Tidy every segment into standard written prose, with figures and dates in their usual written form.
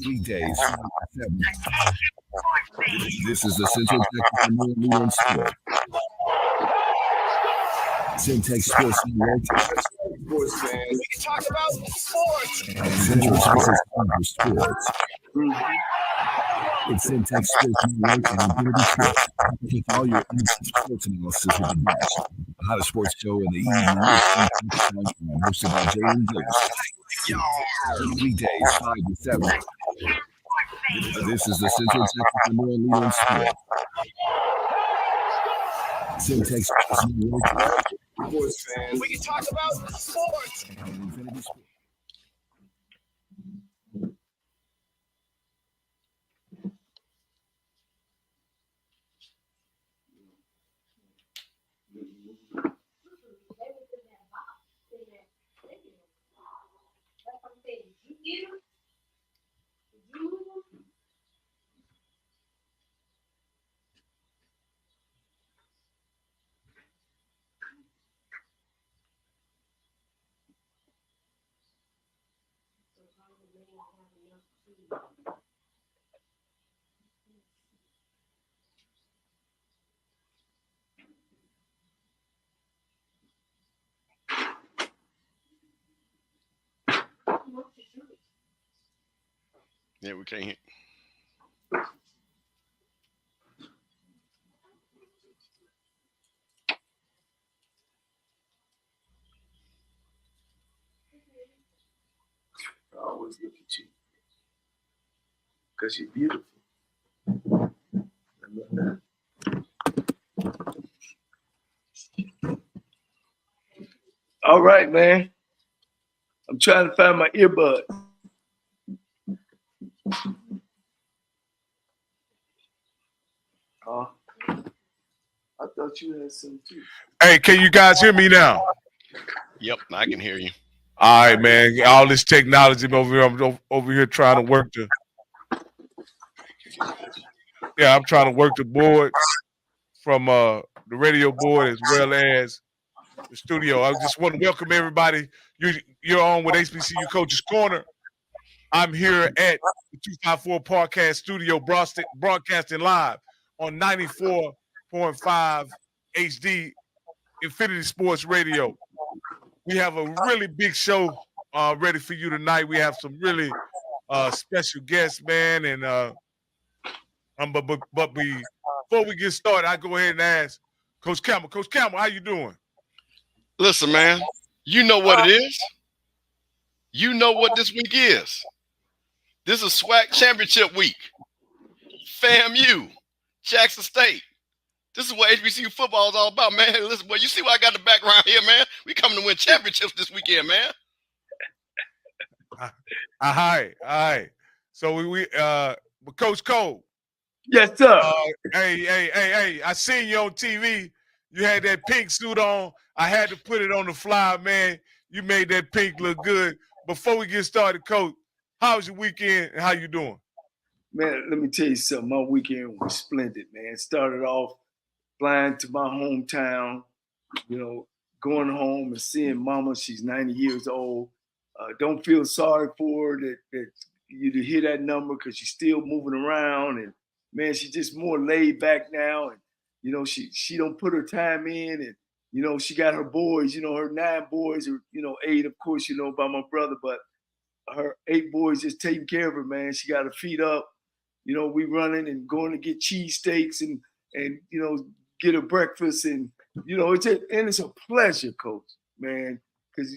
Weekdays, 7. This is the Central Texas Leader in Sports. Centex Sports Network. Sports, man. We can talk about sports. Central Texas Sports. It's Centex Sports Network and Infinity Sports. Take all your instant sports analysis with the best. The hottest sports show in the evening is hosted by JM&E. Weekdays, 5 to 7. This is the Central Texas Leader in Sports. Centex Sports Network. Sports, man. We can talk about sports. Infinity Sports. Yeah, we can't hear. I always look at you because you're beautiful. I love that. All right, man. I'm trying to find my earbud. I thought you had some too. Hey, can you guys hear me now? Yep, I can hear you. All right, man. All this technology over here, I'm over here trying to work I'm trying to work the board from the radio board as well as the studio. I just want to welcome everybody. You're on with HBCU Coaches Corner. I'm here at the 254 Podcast Studio, broadcasting live on 94.5 HD Infinity Sports Radio. We have a really big show ready for you tonight. We have some really special guests, man. And but before we get started, I go ahead and ask Coach Campbell. Coach Campbell, how you doing? Listen, man, you know what it is. You know what this week is. This is SWAC Championship Week. FAMU, Jackson State. This is what HBCU football is all about, man. Hey, listen, boy, you see why I got the background here, man? We coming to win championships this weekend, man. All right. So we Coach Cole. Yes, sir. Hey, I seen you on TV. You had that pink suit on. I had to put it on the fly, man. You made that pink look good. Before we get started, Coach, how was your weekend and how you doing? Man, let me tell you something. My weekend was splendid, man. Started off flying to my hometown, going home and seeing Mama. She's 90 years old. Don't feel sorry for her that you hear that number because she's still moving around. And, man, she's just more laid back now. And, she don't put her time in. And, she got her boys, her 9 boys, or, 8, of course, by my brother. But her 8 boys just taking care of her, man. She got her feet up. We running and going to get cheesesteaks and get her breakfast. And, it's a pleasure, Coach, man. Because,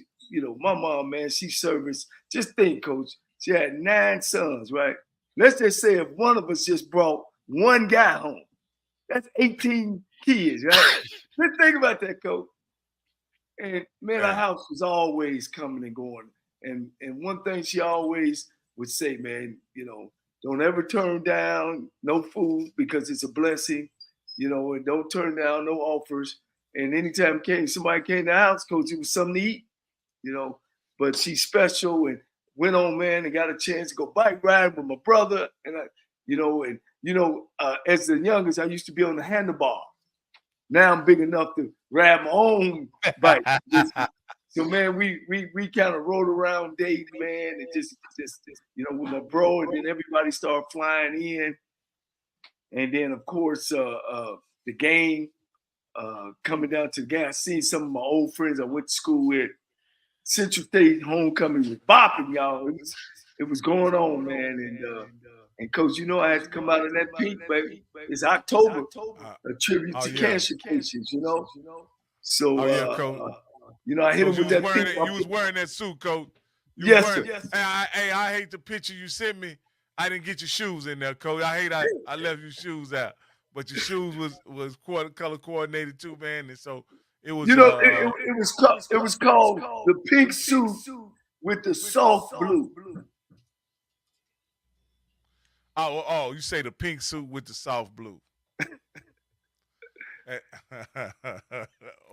my mom, man, she serviced. Just think, Coach, she had 9 sons, right? Let's just say if one of us just brought one guy home, that's 18 kids, right? Let's think about that, Coach. And, man, our house was always coming and going. And one thing she always would say, man, don't ever turn down no food because it's a blessing, and don't turn down no offers. And anytime somebody came to the house, Coach, it was something to eat, But she's special and went on, man, and got a chance to go bike riding with my brother. And as the youngest, I used to be on the handlebar. Now I'm big enough to ride my own bike. So man, we kind of rode around Dayton, man, and just you know, with my bro, and then everybody started flying in, and then of course the game coming down to the game. I seen some of my old friends I went to school with. Central State homecoming was bopping, y'all. It was going on, man, and coach, you know, I had to come out in that pink, baby. It's October, a tribute to cancer patients, you know. So, you know, I hit him with that pink. You was wearing that suit, coach. Yes, sir. Hey, I hate the picture you sent me. I didn't get your shoes in there, coach. I left your shoes out, but your shoes was color coordinated too, man. And so it was. You know, it was called the pink suit with the soft blue. Oh, you say the pink suit with the soft blue.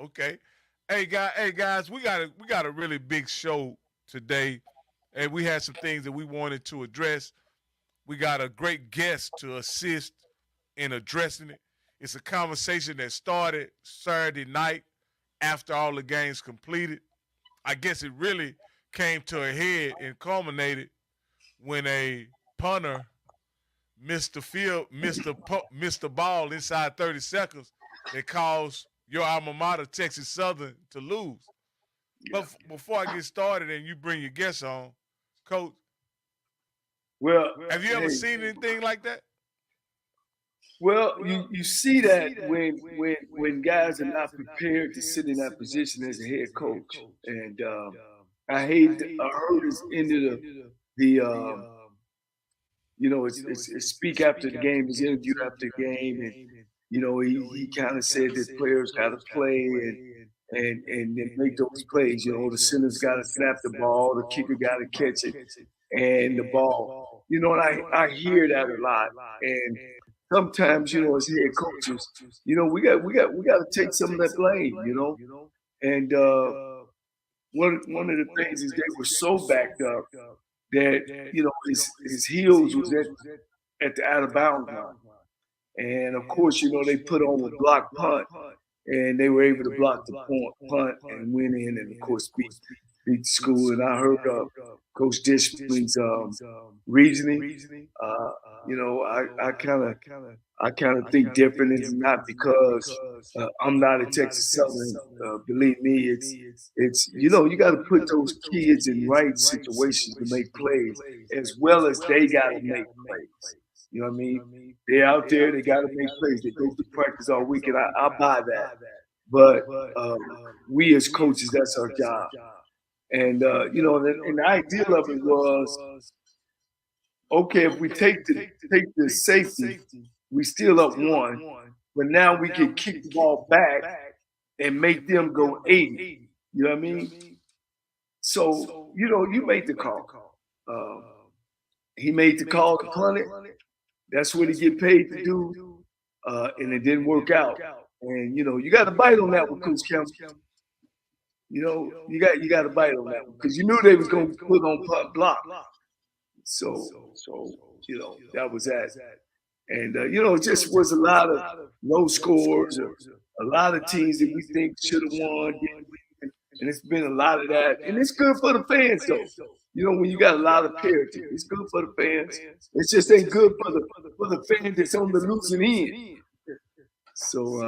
Okay. Hey guys, we got a really big show today, and we had some things that we wanted to address. We got a great guest to assist in addressing it. It's a conversation that started Saturday night after all the games completed. I guess it really came to a head and culminated when a punter missed the ball inside 30 seconds that caused your alma mater, Texas Southern, to lose. But before I get started and you bring your guests on, Coach, have you ever seen anything like that? Well, you see that when guys are not prepared to sit in that position as a head coach, and I heard it's ended the you know, it's speak after the game, his interview after the game, and you know, he kind of said that players got to play and then make those plays. You know, the center's got to snap the ball, the kicker got to catch it, and the ball. You know, and I hear that a lot, and sometimes, you know, as head coaches, you know, we got to take some of that blame. You know, and one of the things is they were so backed up that, you know, his heels was at the out of bounds line. And of course, you know, they put on a block punt, and they were able to block the punt and win in, and of course beat the school. And I heard Coach Dishman's reasoning. You know, I kind of think different. It's not because I'm not a Texas Southern. Believe me, it's you know, you got to put those kids in right situations to make plays, as well as they got to make plays. You know what I mean? They're out there, they got to make plays. They go to practice all week, and I buy that. But we as coaches, that's our job. And, you know, and the idea of it was, okay, if we take the safety, we still up one, but now we can kick the ball back and make them go 80. You know what I mean? So, you know, you made the call. He made the call to punt it. That's what he get paid to do, and it didn't work out. And you know, you got to bite on that one, Coach Campbell. You know, you got to bite on that one because you knew they was going to put on punt block. So you know, that was that. And you know, it just was a lot of low scores, a lot of teams that we think should have won, and it's been a lot of that. And it's good for the fans, though. You know, when you got a lot of parity, it's good for the fans. It just ain't good for the fan that's on the losing end. So,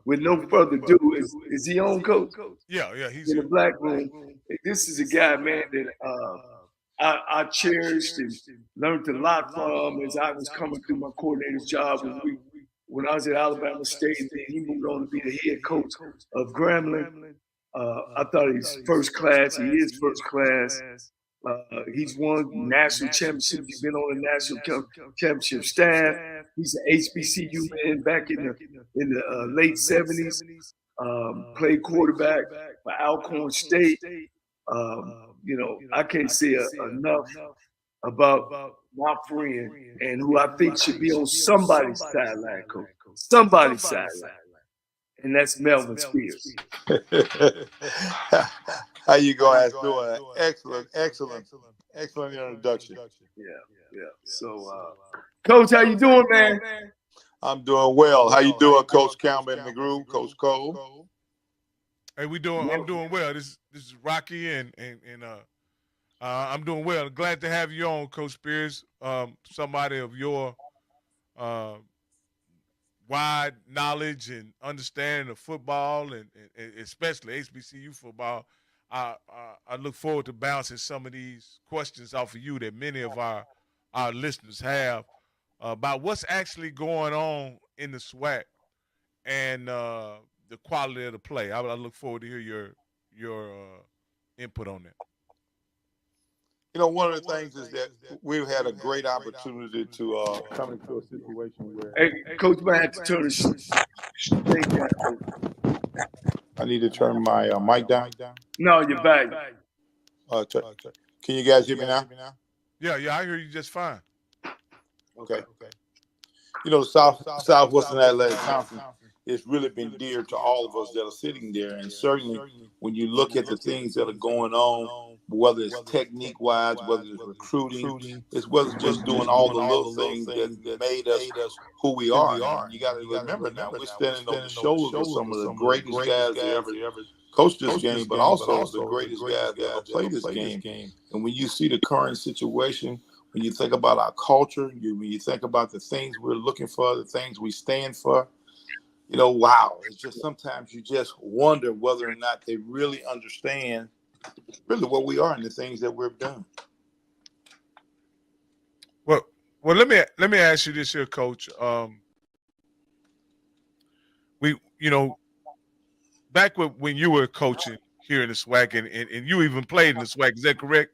with no further ado, is he on, Coach? Yeah, he's in the black room. This is a guy, man, that I cherished and learned a lot from as I was coming through my coordinator's job when I was at Alabama State. And then he moved on to be the head coach of Grambling. I thought he's first class. He is first class. He's won national championships. He's been on the national championship staff. He's an HBCU man back in the late 70s. Played quarterback for Alcorn State. You know, I can't say enough about my friend and who I think should be on somebody's sideline, Coach. Somebody's sideline. And that's Melvin Spears. How you guys doing? Excellent introduction. Yeah. So, Coach, how you doing, man? I'm doing well. How you doing, Coach Campbell in the group, Coach Cole? Hey, I'm doing well. This is Rocky and I'm doing well. Glad to have you on, Coach Spears. Somebody of your uh, wide knowledge and understanding of football and especially HBCU football. I look forward to bouncing some of these questions off of you that many of our listeners have about what's actually going on in the SWAC and the quality of the play. I look forward to hear your input on that. You know, one of the things is that we've had a great opportunity to come into a situation where. Hey, Coach, might have to turn the thing down. I need to turn my mic down. No, you're back. Can you guys hear me now? Yeah, I hear you just fine. Okay. You know, the Southwestern Athletic Conference has really been dear to all of us that are sitting there. And certainly when you look at the things that are going on, whether it's technique-wise, whether it's recruiting, as well as just doing all the little things that made us who we are. And you got to remember now, we're standing on the shoulders of some of the greatest guys that ever coached this game, but also the greatest guys that ever played this game. And when you see the current situation, when you think about our culture, when you think about the things we're looking for, the things we stand for, you know, wow. It's just sometimes you just wonder whether or not they really understand really what we are and the things that we're doing. Well, let me ask you this here, Coach. Back when you were coaching here in the SWAC and you even played in the SWAC, is that correct?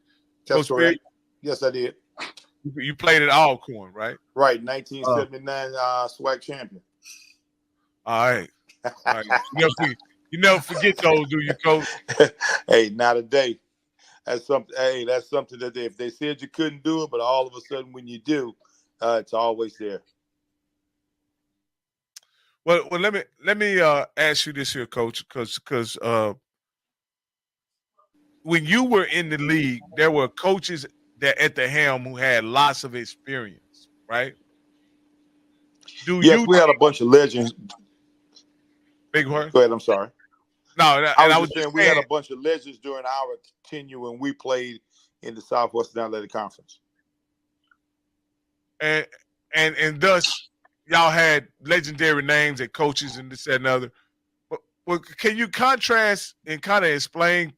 That's correct. Yes, I did. You played at Alcorn, right? Right, 1979 SWAC champion. All right. You never forget those, do you, Coach? Hey, not a day. That's something. Hey, that's something that if they said you couldn't do it, but all of a sudden when you do, it's always there. Well, let me ask you this here, Coach, because when you were in the league, there were coaches that at the helm who had lots of experience, right? Yes, we had a bunch of legends. Big word. Go ahead. I'm sorry. No, I was just saying we had a bunch of legends during our tenure when we played in the Southwestern Athletic Conference. And thus y'all had legendary names and coaches and this, that, and other. But can you contrast and kind of explain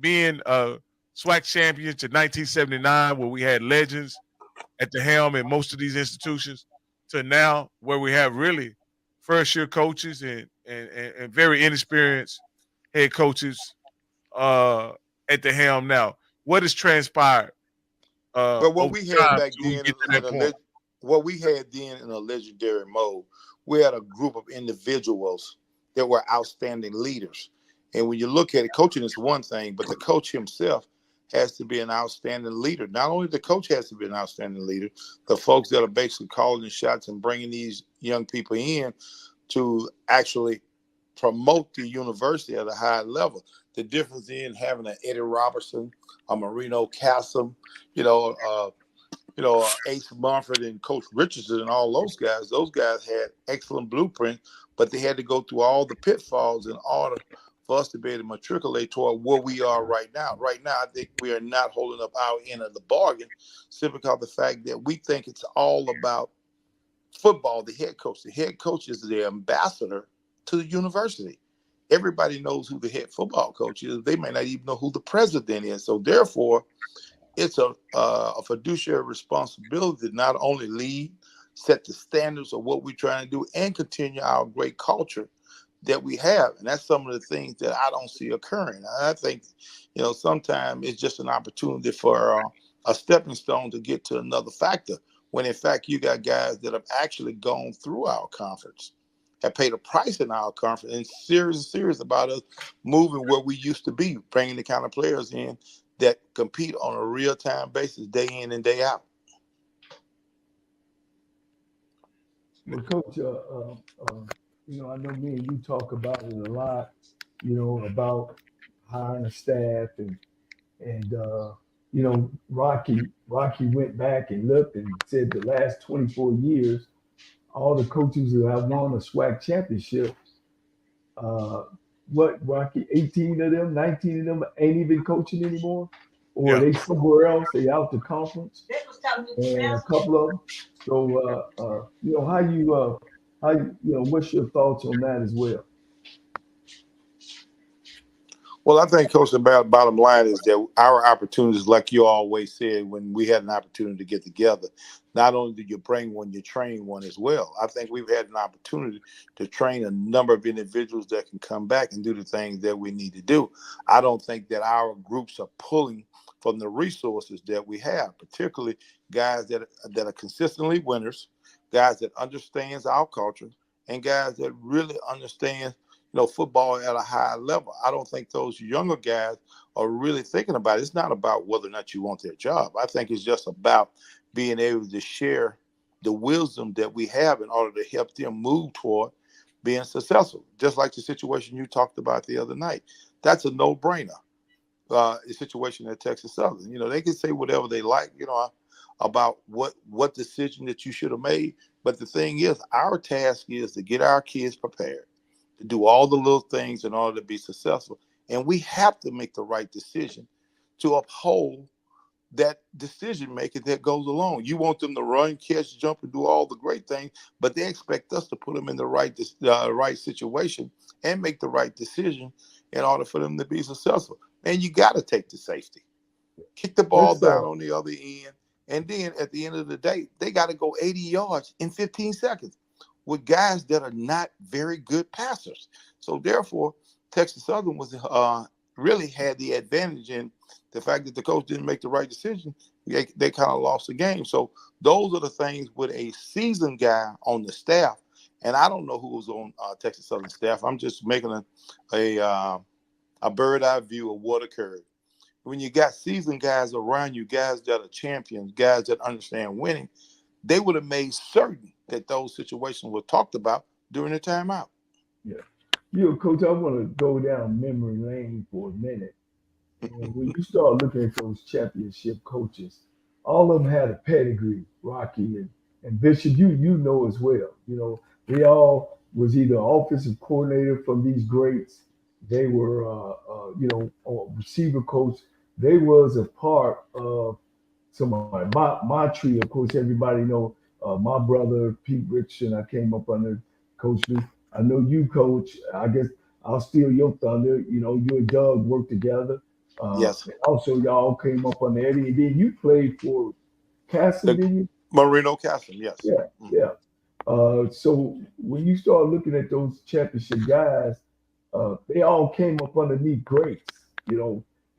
being a SWAC champion to 1979 where we had legends at the helm in most of these institutions to now where we have really first-year coaches and very inexperienced head coaches at the helm now? What has transpired? But what we had back then, what we had then in a legendary mode, we had a group of individuals that were outstanding leaders. And when you look at it, coaching is one thing, but the coach himself has to be an outstanding leader. Not only the coach has to be an outstanding leader, the folks that are basically calling the shots and bringing these young people in to actually promote the university at a high level. The difference in having an Eddie Robertson, a Marino Cassim, Ace Mumford and Coach Richardson and all those guys had excellent blueprints, but they had to go through all the pitfalls in order for us to be able to matriculate toward where we are right now. Right now, I think we are not holding up our end of the bargain simply because of the fact that we think it's all about football, the head coach. The head coach is the ambassador to the university. Everybody knows who the head football coach is. They may not even know who the president is. So therefore, it's a fiduciary responsibility to not only lead, set the standards of what we're trying to do, and continue our great culture that we have. And that's some of the things that I don't see occurring. I think, sometimes it's just an opportunity for a stepping stone to get to another factor, when in fact you got guys that have actually gone through our conference, have paid a price in our conference, and serious about us moving where we used to be, bringing the kind of players in that compete on a real-time basis, day in and day out. Well, Coach, I know me and you talk about it a lot, about hiring a staff and Rocky went back and looked and said the last 24 years, all the coaches who have won a SWAC championship, what, Rocky, 18 of them, 19 of them ain't even coaching anymore, or Yeah. they somewhere else, they out the conference, and a couple of them. So, what's your thoughts on that as well? Well, I think, Coach, the bottom line is that our opportunities, like you always said, when we had an opportunity to get together, not only do you bring one, you train one as well. I think we've had an opportunity to train a number of individuals that can come back and do the things that we need to do. I don't think that our groups are pulling from the resources that we have, particularly guys that are consistently winners, guys that understands our culture, and guys that really understand football at a high level. I don't think those younger guys are really thinking about it. It's not about whether or not you want their job. I think it's just about being able to share the wisdom that we have in order to help them move toward being successful. Just like the situation you talked about the other night. That's a no-brainer. The situation at Texas Southern. They can say whatever they like, about what decision that you should have made. But the thing is, our task is to get our kids prepared, to do all the little things in order to be successful. And we have to make the right decision to uphold that decision making that goes along. You want them to run, catch, jump, and do all the great things, but they expect us to put them in the right situation and make the right decision in order for them to be successful. And you got to take the safety, kick the ball down on the other end, and then at the end of the day, they got to go 80 yards in 15 seconds. With guys that are not very good passers. So therefore, Texas Southern was really had the advantage in the fact that the coach didn't make the right decision. They kind of lost the game. So those are the things with a seasoned guy on the staff. And I don't know who was on Texas Southern staff. I'm just making a bird eye view of what occurred. When you got seasoned guys around you, guys that are champions, guys that understand winning, they would have made certain that those situations were talked about during the timeout. Yeah. Coach, I want to go down memory lane for a minute. And when you start looking at those championship coaches, all of them had a pedigree, Rocky and Bishop, you know as well. They all was either offensive coordinator from these greats. They were, receiver coach. They was a part of somebody. My tree, of course, everybody know. My brother Pete Richardson, I came up under Coach Lee. I know you, Coach. I guess I'll steal your thunder. You and Doug worked together. Yes. Also, y'all came up under Eddie, and then you played for Castle, didn't you? Marino Castle, yes. Yeah, yeah. So when you start looking at those championship guys, they all came up underneath greats.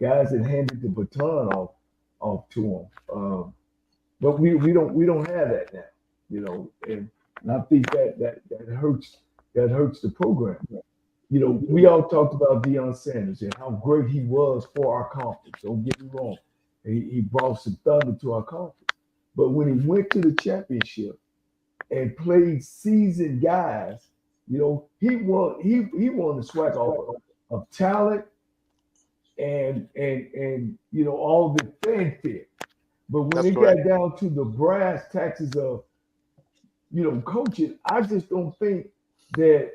Guys that handed the baton off to them. But we don't have that now, and I think that hurts the program. We all talked about Deion Sanders and how great he was for our conference. Don't get me wrong, he brought some thunder to our conference. But when he went to the championship and played seasoned guys, he won the SWAC off of talent and all the fanfare. But when it got down to the brass taxes of, coaching, I just don't think that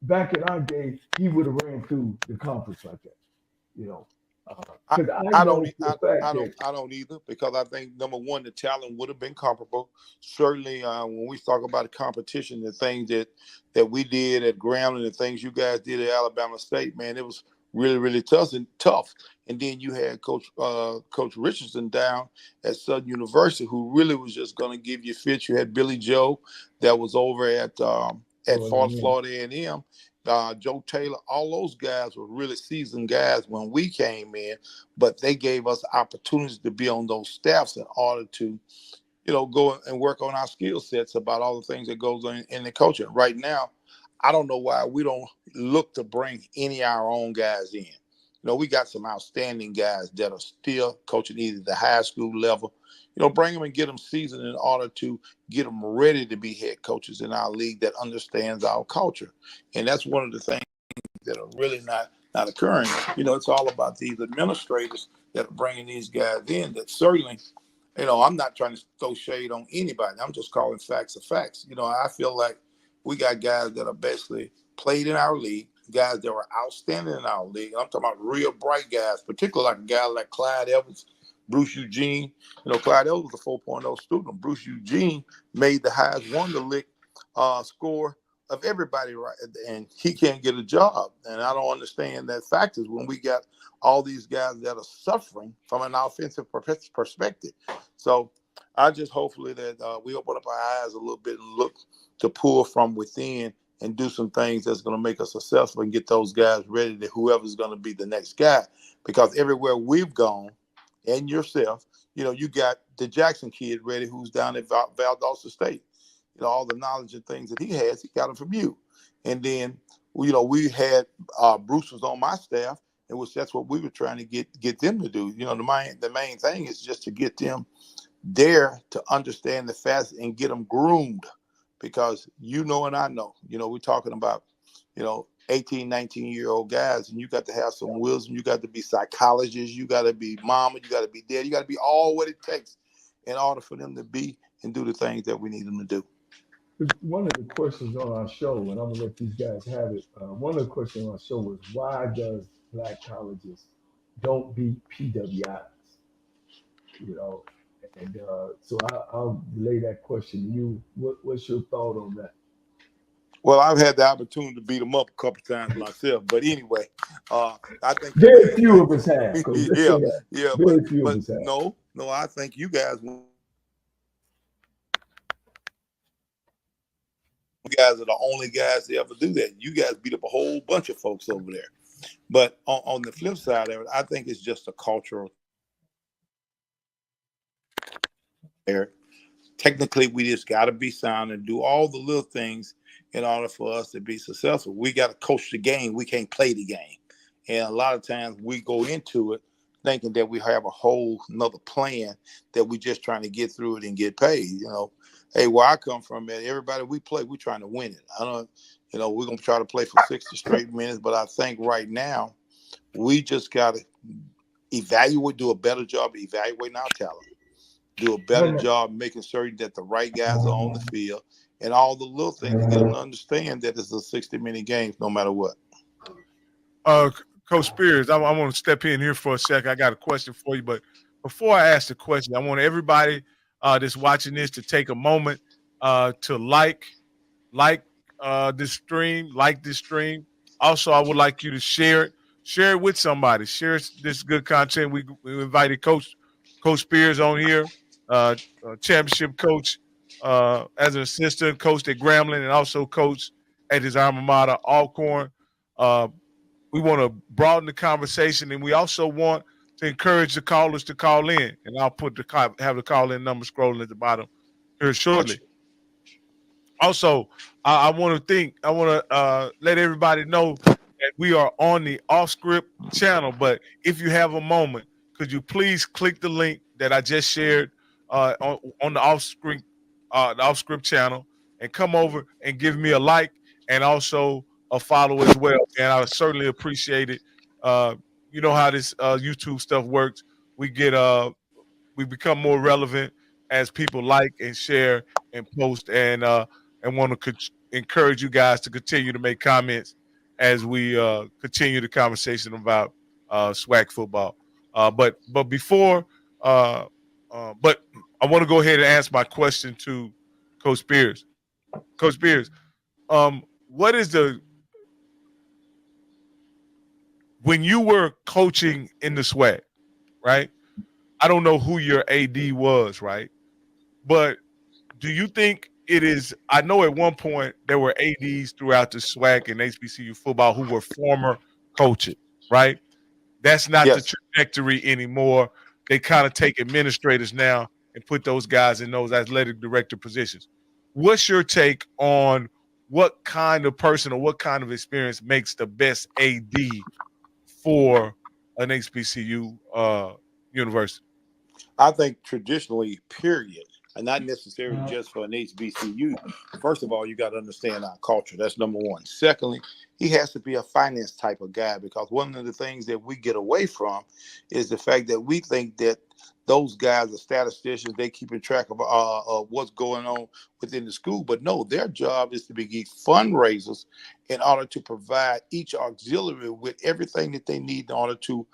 back in our day he would have ran through the conference like that. I don't either, because I think, number one, the talent would have been comparable. Certainly, when we talk about the competition, the things that we did at Graham and the things you guys did at Alabama State, man, it was really, really tough. And then you had Coach Richardson down at Southern University, who really was just going to give you fits. You had Billy Joe that was over at Florida A&M. Joe Taylor, all those guys were really seasoned guys when we came in, but they gave us opportunities to be on those staffs in order to, go and work on our skill sets about all the things that goes on in the coaching. Right now, I don't know why we don't look to bring any of our own guys in. We got some outstanding guys that are still coaching either the high school level. Bring them and get them seasoned in order to get them ready to be head coaches in our league that understands our culture. And that's one of the things that are really not occurring. It's all about these administrators that are bringing these guys in that certainly, I'm not trying to throw shade on anybody. I'm just calling facts of facts. I feel like we got guys that are basically played in our league, guys that were outstanding in our league. I'm talking about real bright guys, particularly like a guy like Clyde Evans, Bruce Eugene. Clyde Evans was a 4.0 student. Bruce Eugene made the highest Wonderlic score of everybody, right? And he can't get a job. And I don't understand that factors when we got all these guys that are suffering from an offensive perspective. So I just hopefully that we open up our eyes a little bit and look to pull from within and do some things that's going to make us successful and get those guys ready to whoever's going to be the next guy. Because everywhere we've gone, and yourself, you got the Jackson kid ready who's down at Valdosta State. All the knowledge and things that he has, he got them from you. And then, we had Bruce was on my staff, and that's what we were trying to get them to do. The main thing is just to get them there to understand the facts and get them groomed, because and I know, we're talking about, 18, 19-year-old guys, and you got to have some wisdom. You got to be psychologists. You got to be mama. You got to be dad. You got to be all what it takes in order for them to be and do the things that we need them to do. One of the questions on our show, and I'm going to let these guys have it. One of the questions on our show was, why does black colleges don't beat PWIs? And so I'll lay that question to you. What's your thought on that? Well, I've had the opportunity to beat them up a couple times myself, but anyway, I think very few of us have. Yeah, very few of us have. No, I think you guys are the only guys to ever do that. You guys beat up a whole bunch of folks over there. But on the flip side of it, I think it's just a cultural. Technically, we just got to be sound and do all the little things in order for us to be successful. We got to coach the game. We can't play the game. And a lot of times we go into it thinking that we have a whole another plan that we just trying to get through it and get paid. Hey, where I come from, man, everybody we play, we're trying to win it. I don't, we're going to try to play for 60 straight minutes. But I think right now we just got to do a better job of evaluating our talent. Do a better job making certain that the right guys are on the field and all the little things to get them to understand that it's a 60-minute game no matter what. Coach Spears, I want to step in here for a second. I got a question for you, but before I ask the question, I want everybody that's watching this to take a moment to like this stream. Also, I would like you to share it with somebody. Share this good content. We invited Coach Spears on here. Championship coach as an assistant, coached at Grambling, and also coached at his alma mater, Alcorn. We want to broaden the conversation, and we also want to encourage the callers to call in. And I'll have the call-in number scrolling at the bottom here shortly. Also, I want to let everybody know that we are on the Off-Script channel. But if you have a moment, could you please click the link that I just shared on the Off-Script channel and come over and give me a like and also a follow as well. And I certainly appreciate it. You know how this YouTube stuff works. We become more relevant as people like and share and post, and want to encourage you guys to continue to make comments as we continue the conversation about SWAC football. But I want to go ahead and ask my question to Coach Spears. Coach Spears, what is when you were coaching in the SWAC, right? I don't know who your AD was, right? But do you think it is? I know at one point there were ADs throughout the SWAC and HBCU football who were former coaches, right? That's not the trajectory anymore. They kind of take administrators now and put those guys in those athletic director positions. What's your take on what kind of person or what kind of experience makes the best AD for an HBCU university? I think traditionally, period, and not necessarily just for an HBCU. First of all, you got to understand our culture. That's number one. Secondly, he has to be a finance type of guy, because one of the things that we get away from is the fact that we think that those guys are statisticians. They keeping track of what's going on within the school. But no, their job is to be fundraisers in order to provide each auxiliary with everything that they need in order to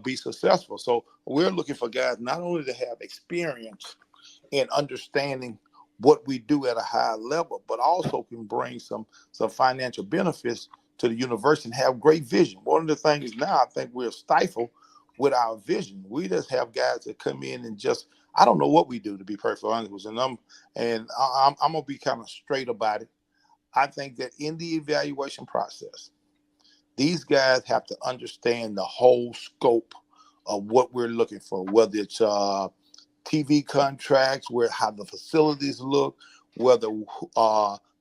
be successful. So we're looking for guys not only to have experience in understanding what we do at a high level, but also can bring some financial benefits to the university and have great vision. One of the things now, I think we're stifled with our vision. We just have guys that come in and just, I don't know what we do, to be perfectly honest with you. And I'm gonna be kind of straight about it. I think that in the evaluation process, these guys have to understand the whole scope of what we're looking for, whether it's TV contracts, how the facilities look, whether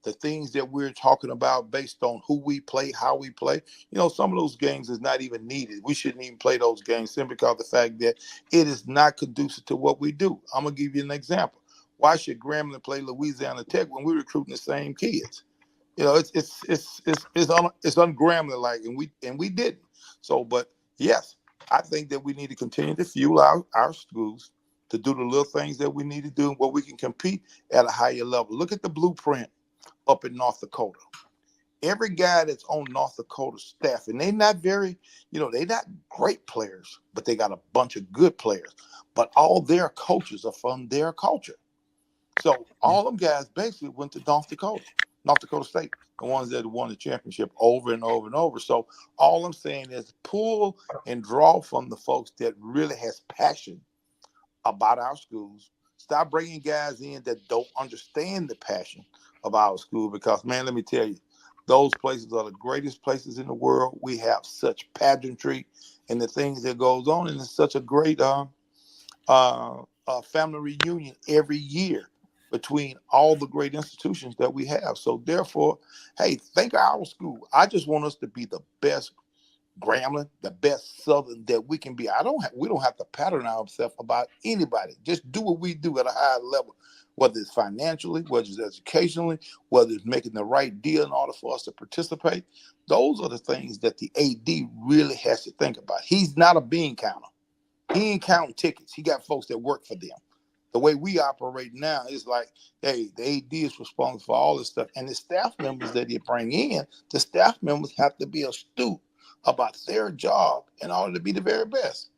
the things that we're talking about based on who we play, how we play. You know, some of those games is not even needed. We shouldn't even play those games simply because of the fact that it is not conducive to what we do. I'm gonna give you an example. Why should Grambling play Louisiana Tech when we're recruiting the same kids? You know, it's un-Grambling like, and we didn't. So, but yes, I think that we need to continue to fuel our schools to do the little things that we need to do where we can compete at a higher level. Look at the blueprint up in North Dakota. Every guy that's on North Dakota staff, and they're not very, they're not great players, but they got a bunch of good players. But all their coaches are from their culture. So all them guys basically went to North Dakota State, the ones that won the championship over and over and over. So all I'm saying is pull and draw from the folks that really has passion about our schools. Stop bringing guys in that don't understand the passion of our school, because, man, let me tell you, those places are the greatest places in the world. We have such pageantry and the things that goes on, and it's such a great family reunion every year between all the great institutions that we have. So therefore, hey, think of our school. I just want us to be the best Grambling, the best Southern that we can be. We don't have to pattern ourselves about anybody. Just do what we do at a high level, whether it's financially, whether it's educationally, whether it's making the right deal in order for us to participate. Those are the things that the AD really has to think about. He's not a bean counter. He ain't counting tickets. He got folks that work for them. The way we operate now is like, hey, the AD is responsible for all this stuff. And the staff members that he bring in, the staff members have to be astute about their job in order to be the very best.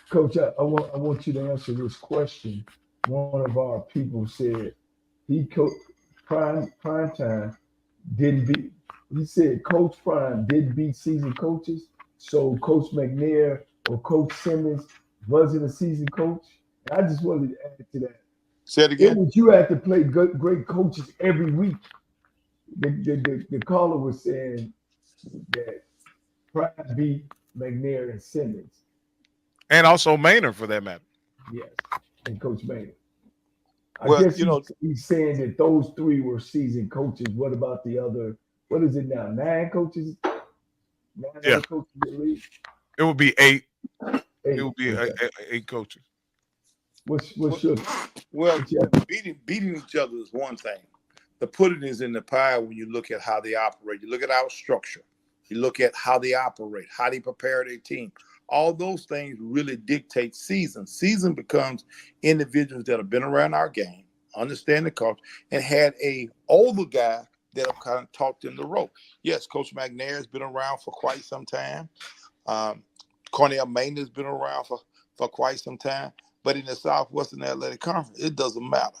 Coach, I want you to answer this question. One of our people said he coached Prime Time didn't beat. He said Coach Prime didn't beat seasoned coaches, so Coach McNair or Coach Simmons wasn't a seasoned coach. I just wanted to add to that. Say it again. It was you had to play great coaches every week. The caller was saying that Prime beat McNair and Simmons. And also Maynard, for that matter. Yes, and Coach Maynard. I Well, guess he's saying that those three were seasoned coaches. What about the other? What is it now? 9 coaches? 9 other coaches in the league? It would be 8. It would be 8 coaches. What's your? Well, beating each other is one thing. The pudding is in the pie when you look at how they operate. You look at our structure. You look at how they operate, how they prepare their team. All those things really dictate season. Season becomes individuals that have been around our game, understand the culture, and had a older guy that have kind of taught them the rope. Yes, Coach McNair has been around for quite some time. Cornell Maynard has been around for quite some time. But in the Southwestern Athletic Conference, it doesn't matter.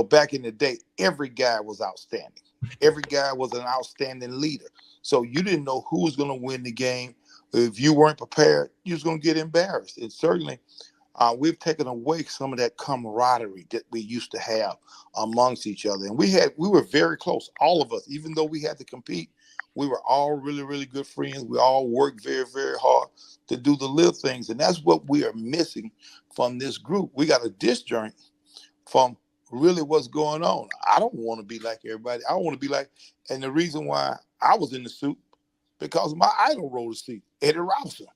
Back in the day, every guy was outstanding. Every guy was an outstanding leader. So you didn't know who was going to win the game. If you weren't prepared, you was going to get embarrassed. And certainly, we've taken away some of that camaraderie that we used to have amongst each other. And we were very close, all of us. Even though we had to compete, we were all really, really good friends. We all worked very, very hard to do the little things. And that's what we are missing from this group. We got a disjoint from really what's going on. I don't want to be like everybody. I want to be like, and the reason why I was in the suit, because my idol rode the seat. Eddie Robinson,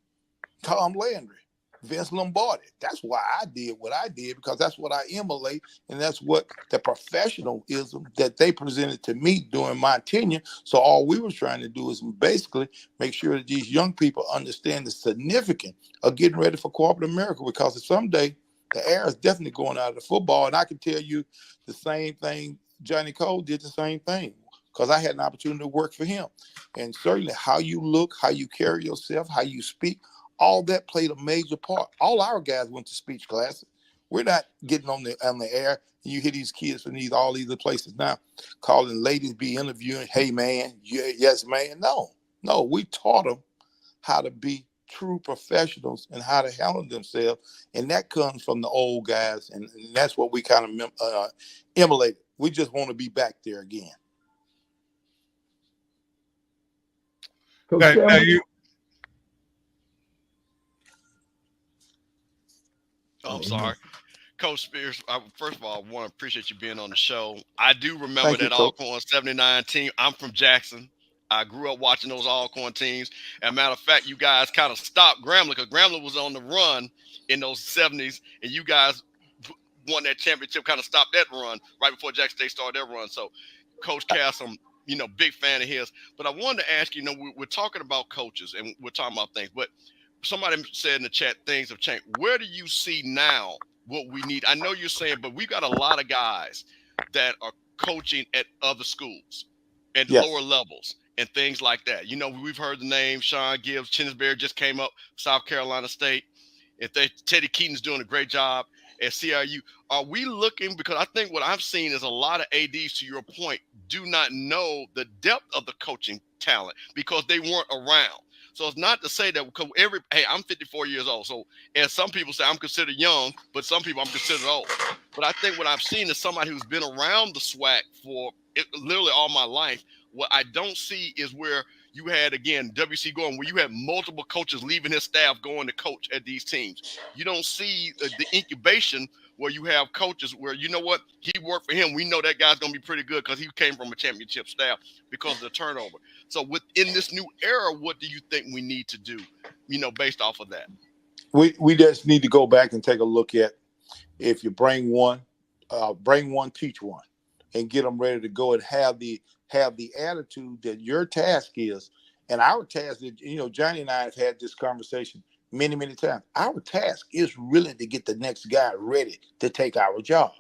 Tom Landry, Vince Lombardi. That's why I did what I did, because that's what I emulate, and that's what the professionalism that they presented to me during my tenure. So all we were trying to do is basically make sure that these young people understand the significance of getting ready for corporate America, because someday The air is definitely going out of the football. And I can tell you the same thing. Johnnie Cole did the same thing because I had an opportunity to work for him. And certainly how you look, how you carry yourself, how you speak, all that played a major part. All our guys went to speech classes. We're not getting on the air. You hear these kids from all these other places now calling ladies, be interviewing, hey, man, yes, man. No, we taught them how to be true professionals and how to handle themselves. And that comes from the old guys. And that's what we kind of emulate. We just want to be back there again. Now you. Oh, I'm sorry. Coach Spears, first of all, I want to appreciate you being on the show. I do remember that Alcorn 79 team. I'm from Jackson. I grew up watching those Alcorn teams. As a matter of fact, you guys kind of stopped Grambling because Grambling was on the run in those 70s, and you guys won that championship, kind of stopped that run right before Jackson State started their run. So, Coach Cassom, big fan of his. But I wanted to ask you, we're talking about coaches and we're talking about things, but somebody said in the chat things have changed. Where do you see now what we need? I know you're saying, but we've got a lot of guys that are coaching at other schools at lower levels and things like that. We've heard the name Sean Gibbs, Chinnisberry just came up, South Carolina State. Teddy Keaton's doing a great job at CRU. Are we looking, because I think what I've seen is a lot of ADs, to your point, do not know the depth of the coaching talent because they weren't around. So it's not to say that I'm 54 years old. So as some people say, I'm considered young, but some people I'm considered old. But I think what I've seen is somebody who's been around the SWAC for literally all my life. What I don't see is where you had, again, WC Gordon, where you had multiple coaches leaving his staff going to coach at these teams. You don't see the incubation where you have coaches where, you know what, he worked for him. We know that guy's going to be pretty good because he came from a championship staff because of the turnover. So within this new era, what do you think we need to do, based off of that? We just need to go back and take a look at, if you bring one, teach one, and get them ready to go and have the attitude that your task is. And our task, Johnny and I have had this conversation many, many times. Our task is really to get the next guy ready to take our job.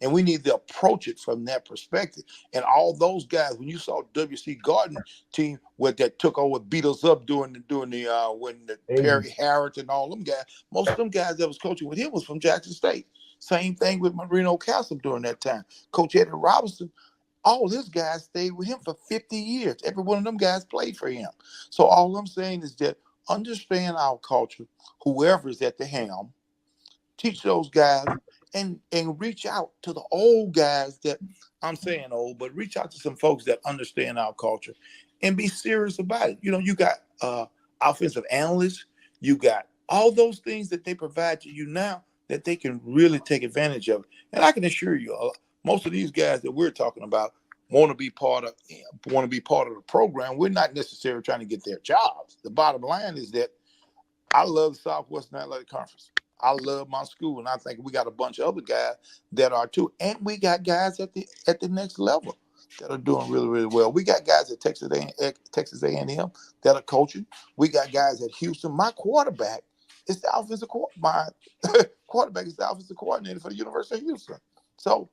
And we need to approach it from that perspective. And all those guys, when you saw WC Garden team that took over, beat us up during the Perry Harris and all them guys, most of them guys that was coaching with him was from Jackson State. Same thing with Marino Castle during that time. Coach Eddie Robinson, all his guys stayed with him for 50 years. Every one of them guys played for him. So all I'm saying is that understand our culture, whoever is at the helm, teach those guys and reach out to the old guys that, I'm saying old, but reach out to some folks that understand our culture and be serious about it. You got offensive analysts, you got all those things that they provide to you now that they can really take advantage of. And I can assure you, most of these guys that we're talking about want to be part of the program. We're not necessarily trying to get their jobs. The bottom line is that I love the Southwestern Athletic Conference. I love my school, and I think we got a bunch of other guys that are too. And we got guys at the next level that are doing really, really well. We got guys at Texas A&M that are coaching. We got guys at Houston. My quarterback is the offensive my quarterback is the offensive coordinator for the University of Houston. So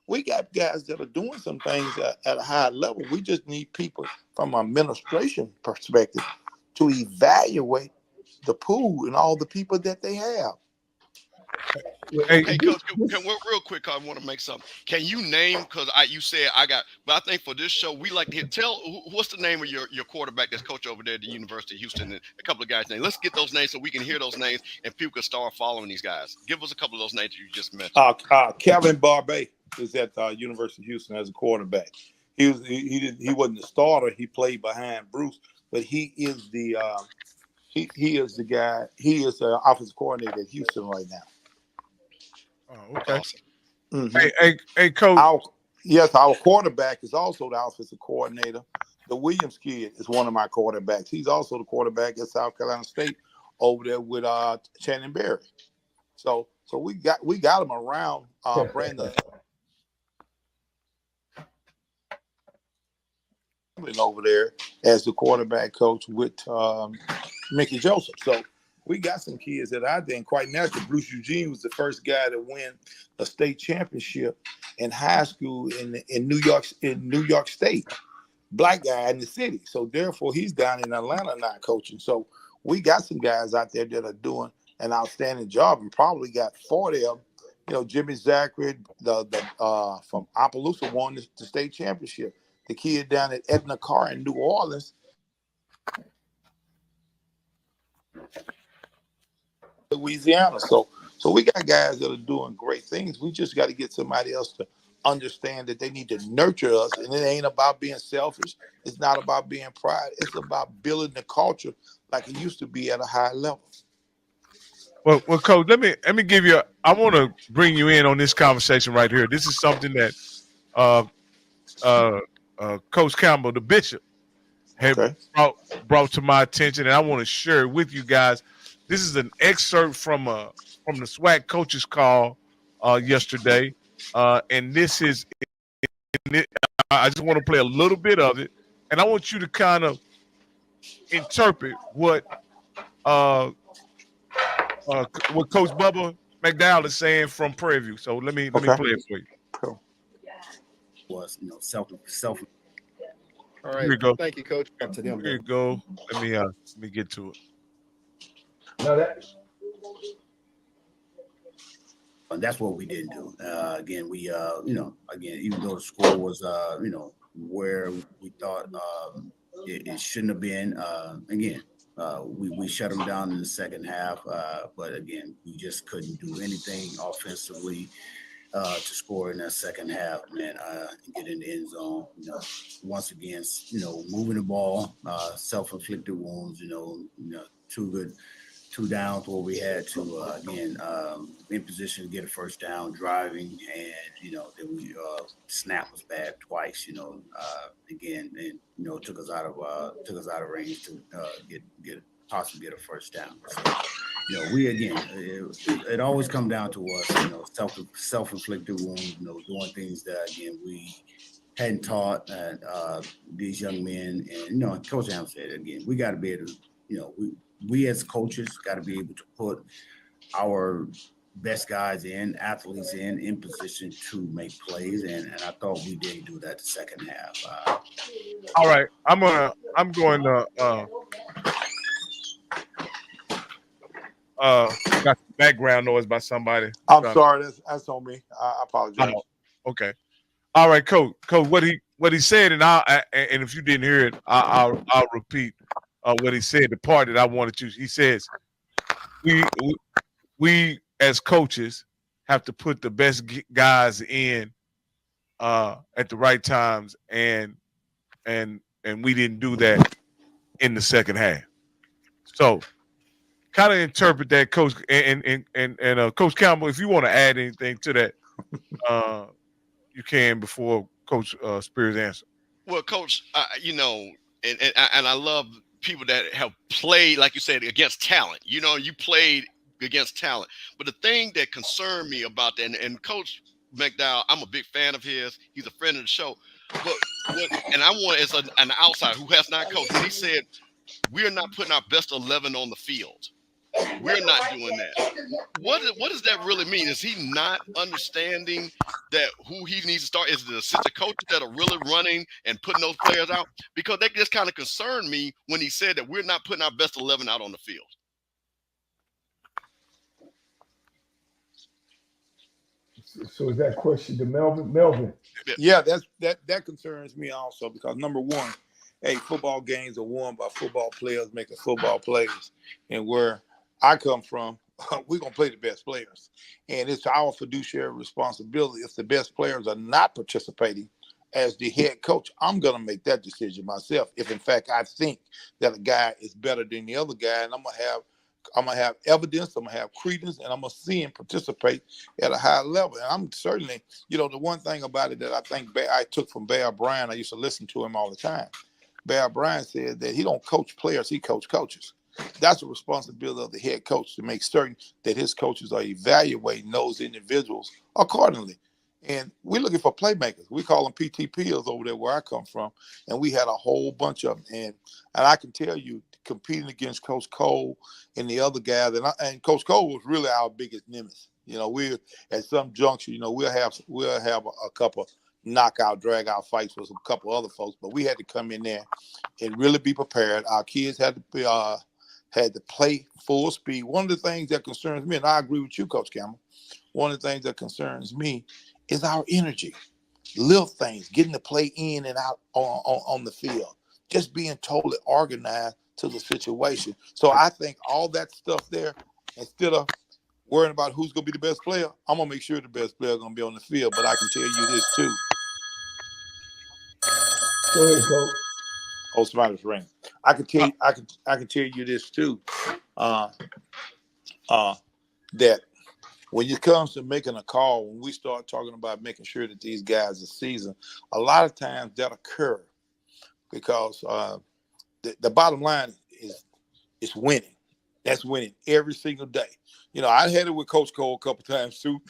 we got guys that are doing some things at a high level. We just need people from an administration perspective to evaluate the pool and all the people that they have. Hey, Coach, real quick, I want to make something. Can you name, because you said but I think for this show, we like to tell, what's the name of your quarterback that's coach over there at the University of Houston, and a couple of guys' names. Let's get those names so we can hear those names and people can start following these guys. Give us a couple of those names that you just mentioned. Kevin Barbe is at University of Houston as a quarterback. He wasn't the starter. He played behind Bruce, but he is the guy. He is the offensive coordinator at Houston right now. Oh, okay. Awesome. Mm-hmm. Hey, Coach. Our quarterback is also the offensive coordinator. The Williams kid is one of my quarterbacks. He's also the quarterback at South Carolina State over there with Shannon Berry. So we got him around Brandon over there as the quarterback coach with Mickey Joseph. So we got some kids that are out there, and quite naturally, Bruce Eugene was the first guy to win a state championship in high school in New York State. Black guy in the city. So therefore, he's down in Atlanta now coaching. So we got some guys out there that are doing an outstanding job, and probably got 40 of them. You know, Jimmy Zachary, the from Opelousas won the state championship. The kid down at Edna Carr in New Orleans, Louisiana. So we got guys that are doing great things. We just got to get somebody else to understand that they need to nurture us, and it ain't about being selfish. It's not about being pride. It's about building the culture like it used to be at a high level. Well, Coach, let me give you. I want to bring you in on this conversation right here. This is something that Coach Campbell, the bishop, had brought to my attention, and I want to share it with you guys. This is an excerpt from the SWAC coaches call yesterday, and this is. I just want to play a little bit of it, and I want you to kind of interpret what Coach Bubba McDowell is saying from Prairie View. So let me play it for you. Cool. Was self. All right. Here you go. Thank you, Coach. Up to them. Here you go. Let me get to it. And that's what we didn't do. Again, we even though the score was where we thought it shouldn't have been. We shut them down in the second half, but again, we just couldn't do anything offensively to score in that second half, man. Get in the end zone. Once again, moving the ball, self-inflicted wounds. Two downs where we had to in position to get a first down, driving, and then we snap was bad twice. Again, and took us out of range to possibly get a first down. So, we again, it always come down to us, self-inflicted wounds, doing things that again we hadn't taught these young men, and Coach Ham said again, we got to be able to, we as coaches got to be able to put our best guys athletes in position to make plays, and I thought we didn't do that the second half. All right, I'm going to got some background noise by somebody. I'm sorry, that's on me. I apologize. Okay. All right, Coach, what he said, and if you didn't hear it, I'll repeat what he said. The part that I wanted to, he says, we as coaches have to put the best guys in at the right times, and we didn't do that in the second half. So, kind of interpret that, Coach, and Coach Campbell, if you want to add anything to that, you can before Coach Spears answer. Well, Coach, and I love people that have played, like you said, against talent. You played against talent. But the thing that concerned me about that, and Coach McDowell, I'm a big fan of his. He's a friend of the show. And I want, as an outsider who has not coached, he said, we're not putting our best 11 on the field. We're not doing that. What does that really mean? Is he not understanding that who he needs to start is the assistant coaches that are really running and putting those players out? Because that just kind of concerned me when he said that we're not putting our best 11 out on the field. So is that question to Melvin? Yeah, that concerns me also, because number one, football games are won by football players making football plays, and where I come from, we're going to play the best players. And it's our fiduciary responsibility. If the best players are not participating as the head coach, I'm going to make that decision myself. If, in fact, I think that a guy is better than the other guy, and I'm going to have evidence, I'm going to have credence, and I'm going to see him participate at a high level. And I'm certainly, the one thing about it that I think I took from Bear Bryant, I used to listen to him all the time. Bear Bryant said that he don't coach players, he coaches. That's the responsibility of the head coach, to make certain that his coaches are evaluating those individuals accordingly. And we're looking for playmakers. We call them PTPs over there where I come from. And we had a whole bunch of them. And I can tell you, competing against Coach Cole and the other guys, and Coach Cole was really our biggest nemesis. You know, we're at some juncture, you know, we'll have a couple knockout, drag out fights with a couple other folks, but we had to come in there and really be prepared. Our kids had to play full speed. One of the things that concerns me, and I agree with you, Coach Campbell, one of the things that concerns me is our energy. Little things, getting to play in and out on the field, just being totally organized to the situation. So I think all that stuff there, instead of worrying about who's going to be the best player, I'm going to make sure the best player is going to be on the field. But I can tell you this, too. Go ahead, Coach. Oh, somebody's ringing. I can tell you this, too, that when it comes to making a call, when we start talking about making sure that these guys are seasoned, a lot of times that occur because the bottom line is winning. That's winning every single day. You know, I had it with Coach Cole a couple times too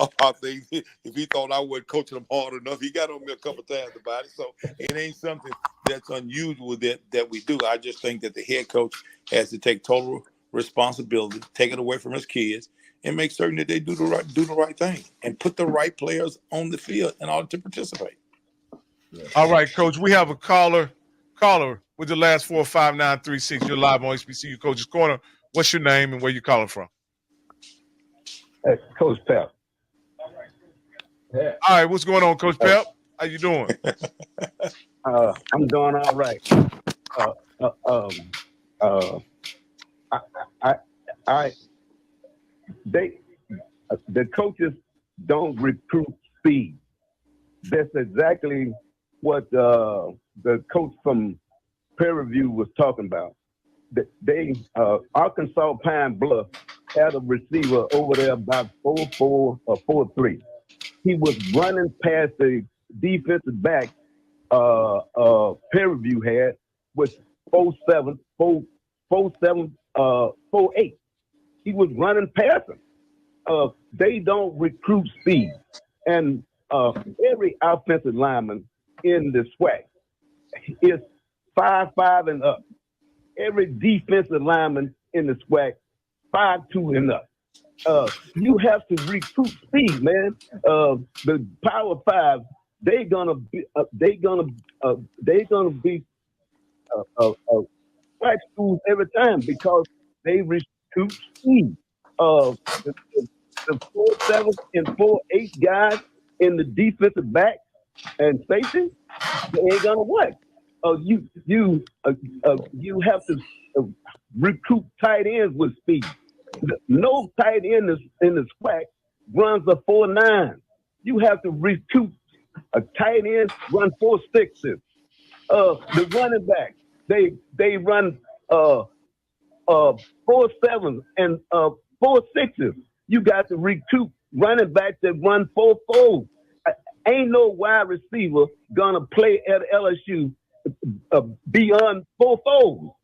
about things. If he thought I wasn't coaching him hard enough, he got on me a couple times about it. So it ain't something that's unusual that we do. I just think that the head coach has to take total responsibility, take it away from his kids, and make certain that they do the right thing and put the right players on the field in order to participate. Yeah. All right, Coach. We have a caller with the last 45936. You're live on HBCU Coaches Corner. What's your name and where you calling from? Coach Pep. Yeah. All right, what's going on, Coach Pep? How you doing? I'm doing all right. The coaches don't recruit speed. That's exactly what the coach from peer review was talking about. They Arkansas Pine Bluff had a receiver over there about 4.4 or 4.3. He was running past the defensive back peer review had with 4.7, 4.8. He was running past him. They don't recruit speed. And every offensive lineman in the SWAC is 5'5" and up. Every defensive lineman in the SWAC, 5'2" and up. You have to recruit speed, man. The Power Five, they're gonna be SWAC schools every time because they recruit speed. The 4.7 and 4.8 guys in the defensive back and safety, they ain't gonna work. You have to recruit tight ends with speed. No tight end in the SWAC runs a 4.9. You have to recruit a tight end run 4.6s. The running back they run 4.7s and 4.6s. You got to recruit running backs that run 4.4s. Ain't no wide receiver gonna play at LSU beyond 4.4s.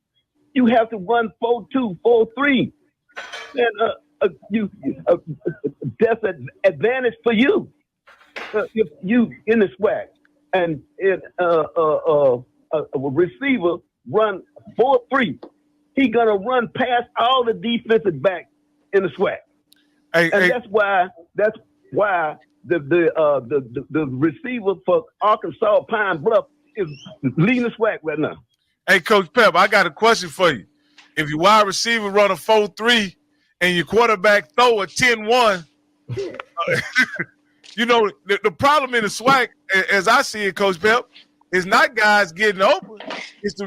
You have to run 4.2, 4.3. And that's an advantage for you. If you in the SWAC and a receiver run 4.3, he gonna run past all the defensive backs in the SWAC. That's why the receiver for Arkansas Pine Bluff is leading the SWAC right now. Hey, Coach Pep, I got a question for you. If your wide receiver run a 4.3 and your quarterback throw a 10-1, you know, the problem in the SWAC, as I see it, Coach Pep, is not guys getting open. It's the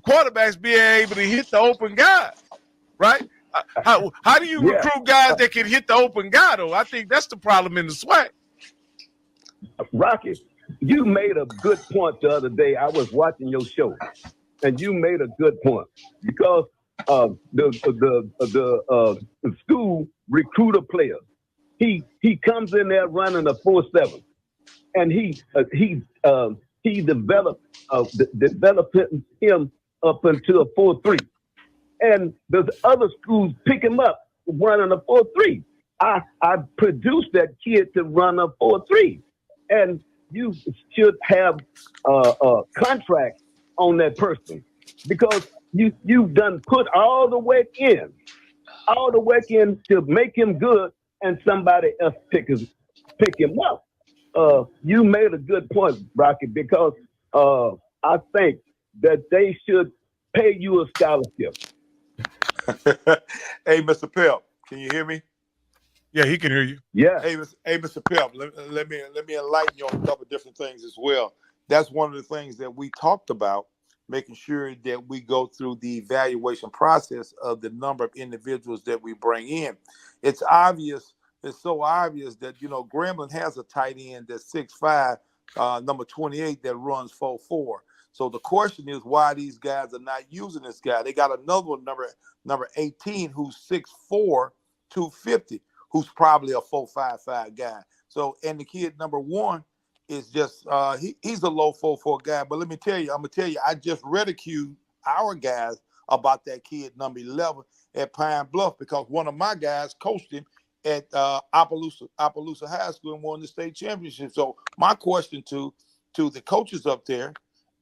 quarterbacks being able to hit the open guy, right? How do you recruit guys that can hit the open guy, though? I think that's the problem in the SWAC. Rocky, you made a good point the other day. I was watching your show, and you made a good point because the school recruiter player, he comes in there running a 4.7, and he developed him up into a 4.3. And the other schools pick him up running a 4.3. I produced that kid to run a 4.3, and you should have a contract on that person because you've done put all the work in to make him good, and somebody else pick him up. You made a good point, Rocky, because I think that they should pay you a scholarship. Hey, Mr. Pell, can you hear me? Yeah, he can hear you. Yeah. Hey, Mr. Pell, let me enlighten you on a couple of different things as well. That's one of the things that we talked about, making sure that we go through the evaluation process of the number of individuals that we bring in. It's obvious. It's so obvious that, Grambling has a tight end that's 6'5", number 28, that runs 4.4. So the question is why these guys are not using this guy. They got another one, number 18, who's 6'4", 250, who's probably a 4.55 guy. So, and the kid number 1 is just he's a low 4.4 guy. But I'm gonna tell you, I just ridiculed our guys about that kid number 11 at Pine Bluff because one of my guys coached him at Opelousas High School and won the state championship. So my question to the coaches up there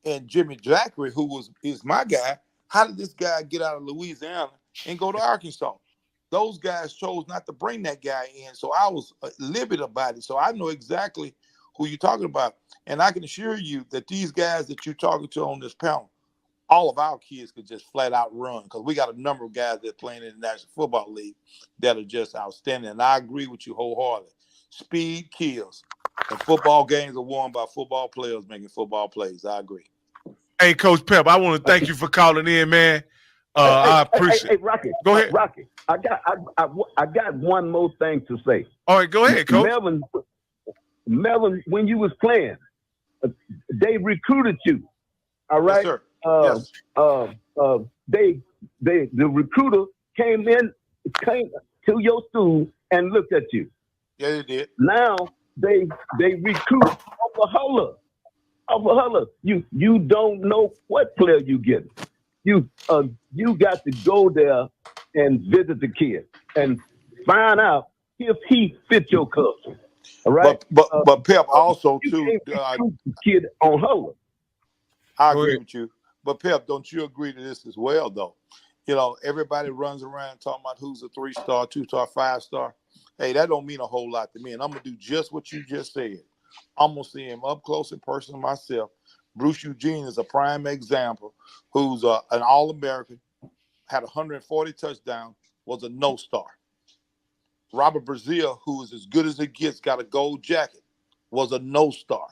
and Jimmy Jackery, who is my guy, how did this guy get out of Louisiana and go to Arkansas? Those guys chose not to bring that guy in, so I was livid about it. So I know exactly who you're talking about, and I can assure you that these guys that you're talking to on this panel, all of our kids could just flat out run because we got a number of guys that are playing in the National Football League that are just outstanding. And I agree with you wholeheartedly. Speed kills, and football games are won by football players making football plays. I agree. Hey, Coach Pep, I want to thank you for calling in, man. I appreciate it. Hey, Rocky. Go ahead. Rocky, I got one more thing to say. All right, go ahead, Coach. Melvin, when you was playing, they recruited you. All right. Yes, sir. Yes. The recruiter came to your school and looked at you. Yeah, they did. Now they recruit off a holler. You don't know what player you get. You got to go there and visit the kid and find out if he fits your culture. All right. But Pep also too. Kid on holler. I agree with you. But Pep, don't you agree to this as well, though? Everybody runs around talking about who's a 3-star, 2-star, 5-star. Hey, that don't mean a whole lot to me. And I'm gonna do just what you just said. I'm gonna see him up close in person myself. Bruce Eugene is a prime example, who's an All-American, had 140 touchdowns, was a no-star. Robert Brazil, who is as good as it gets, got a gold jacket, was a no-star.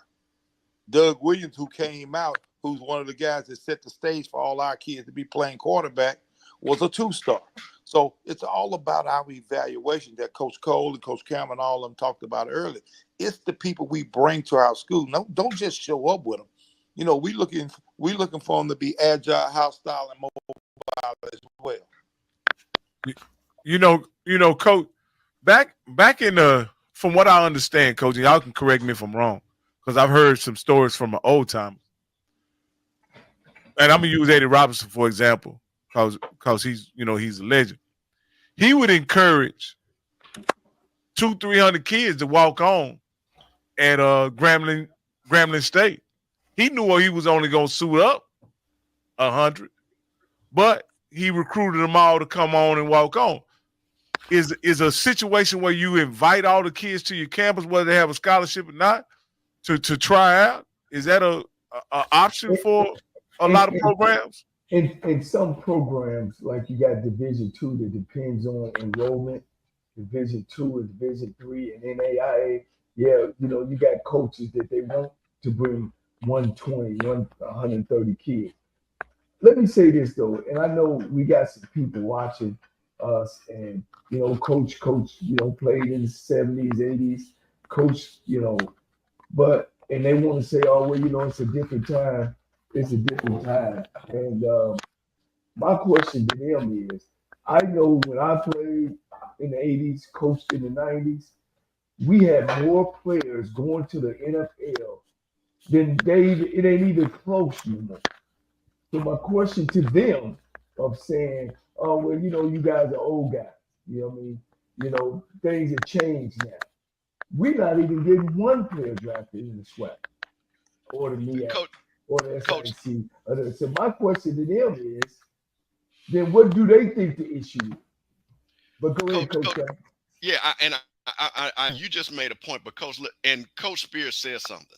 Doug Williams, who came out, who's one of the guys that set the stage for all our kids to be playing quarterback, was a 2-star. So it's all about our evaluation that Coach Cole and Coach Cameron, all of them talked about earlier. It's the people we bring to our school. No, don't just show up with them. We looking for them to be agile, hostile, and mobile as well. Coach, back in from what I understand, Coach, y'all can correct me if I'm wrong, because I've heard some stories from an old time. And I'm gonna use Eddie Robinson for example, because he's a legend. He would encourage 200-300 kids to walk on at Grambling State. He knew he was only gonna suit up 100, but he recruited them all to come on and walk on. Is a situation where you invite all the kids to your campus, whether they have a scholarship or not, to try out? Is that a option for a lot of programs? In some programs, like you got Division II, that depends on enrollment. Division II and Division III and NAIA. Yeah, you got coaches that they want to bring 130 kids. Let me say this though, and I know we got some people watching us, and Coach, played in the 70s, 80s, Coach, but and they want to say, oh well, it's a different time. It's a different time. And my question to them is, I know when I played in the 80s, coached in the 90s, we had more players going to the NFL than it ain't even close anymore. So my question to them of saying, oh, well, you guys are old guys. You know what I mean? Things have changed now. We're not even getting one player drafted in the SWAC or the MEAC or the SIC. So my question to them is, then what do they think the issue is? But go ahead, Coach. Yeah, you just made a point, but Coach Spears said something.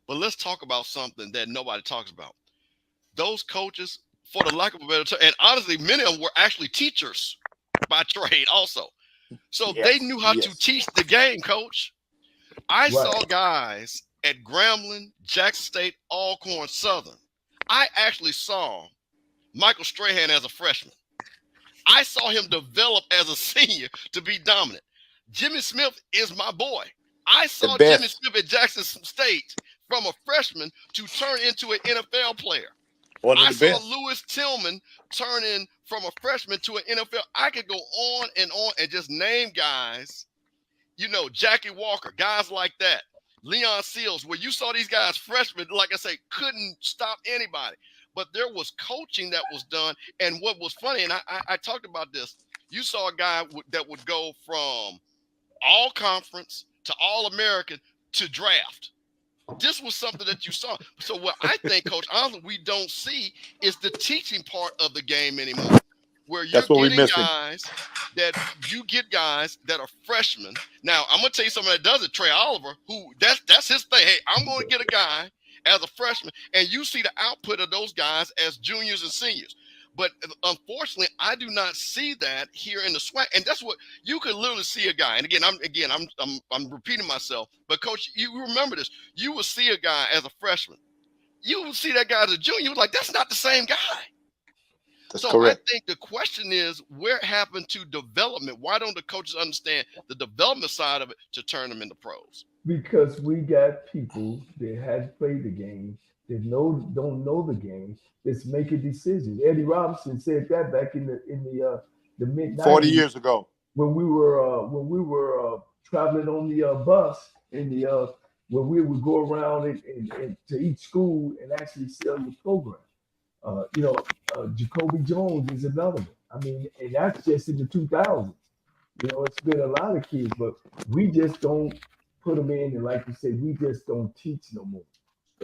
But let's talk about something that nobody talks about. Those coaches, for the lack of a better term, and honestly, many of them were actually teachers by trade also. So they knew how to teach the game, Coach. I saw guys at Grambling, Jackson State, Alcorn, Southern. I actually saw Michael Strahan as a freshman. I saw him develop as a senior to be dominant. Jimmy Smith is my boy. I saw Jimmy Smith at Jackson State from a freshman to turn into an NFL player. I saw Lewis Tillman turn in from a freshman to an NFL. I could go on and just name guys, Jackie Walker, guys like that. Leon Seals, where you saw these guys freshmen, like I say, couldn't stop anybody. But there was coaching that was done. And what was funny, and I talked about this, you saw a guy that would go from all conference to all American to draft. This was something that you saw. So what I think, Coach, honestly, we don't see is the teaching part of the game anymore, where you're getting guys that are freshmen. Now, I'm going to tell you something that does it, Trey Oliver, who that's his thing. Hey, I'm going to get a guy as a freshman, and you see the output of those guys as juniors and seniors. But unfortunately, I do not see that here in the SWAC, and that's what you could literally see a guy. And again, I'm repeating myself, but Coach, you remember this. You will see a guy as a freshman. You will see that guy as a junior. You're like, that's not the same guy. That's correct. I think the question is, where happened to development? Why don't the coaches understand the development side of it to turn them into pros? Because we got people that hadn't played the game, that don't know the game, that's making decisions. Eddie Robinson said that back in the mid-90s, 40 years ago, when we were traveling on the bus when we would go around and to each school and actually sell your program. Jacoby Jones is another one. I mean, and that's just in the 2000s. It's been a lot of kids, but we just don't put them in, and like you said, we just don't teach no more.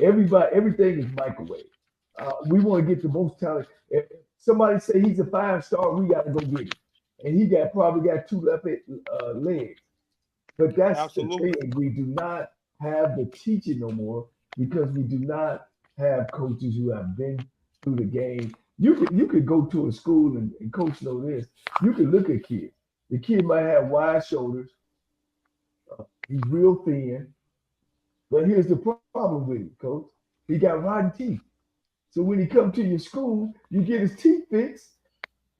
Everything is microwave. We want to get the most talent. If somebody say he's a 5-star, we got to go get him. And he probably got 2 left legs. But that's the thing. We do not have the teaching no more because we do not have coaches who have been through the game. You could go to a school and coach know this. You could look at kids. The kid might have wide shoulders. He's real thin. But here's the problem with it, Coach. He got rotten teeth. So when he come to your school, you get his teeth fixed,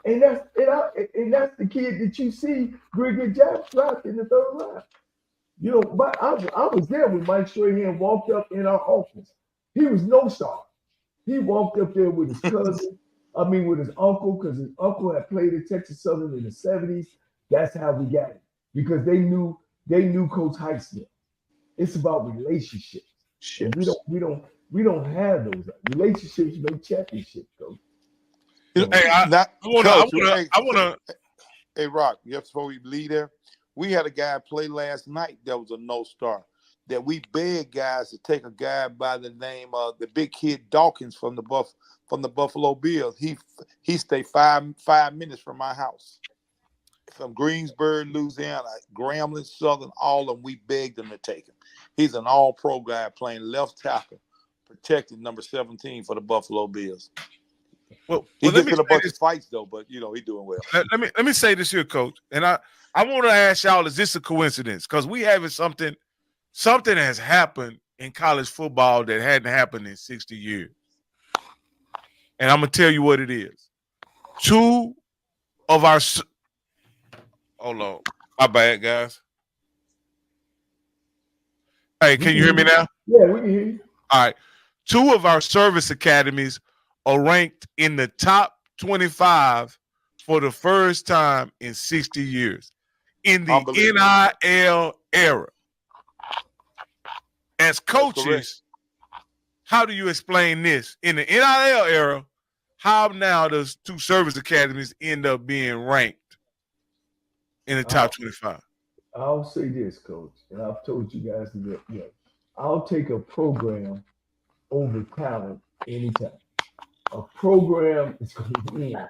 and that's the kid that you see get drafted in the 3rd round. But I was there when Mike Strahan walked up in our office. He was no star. He walked up there with his cousin, with his uncle, because his uncle had played at Texas Southern in the 70s. That's how we got it, because they knew Coach Heisman. It's about relationships. We don't have those relationships. Make championships, Coach. Hey, Rock, before we leave there, we had a guy play last night that was a no-star. That we begged guys to take a guy by the name of the big kid Dawkins from the Buffalo Bills. He stayed 5 minutes from my house. From Greensburg, Louisiana, Grambling, Southern, all of them, we begged them to take him. He's an all-pro guy playing left tackle, protected number 17 for the Buffalo Bills. He gets in a bunch of fights though, but he's doing well. Let me say this here, Coach, and I want to ask y'all: is this a coincidence? Because we having something has happened in college football that hadn't happened in 60 years, and I'm gonna tell you what it is. 2 of our hold on, my bad, guys. Hey, can you hear me now? Yeah, we can hear you. All right. 2 of our service academies are ranked in the top 25 for the first time in 60 years in the NIL era. As coaches, how do you explain this? In the NIL era, how now does 2 service academies end up being ranked in the top 25? I'll say this, Coach, and I've told you guys that I'll take a program over talent anytime. A program is going to win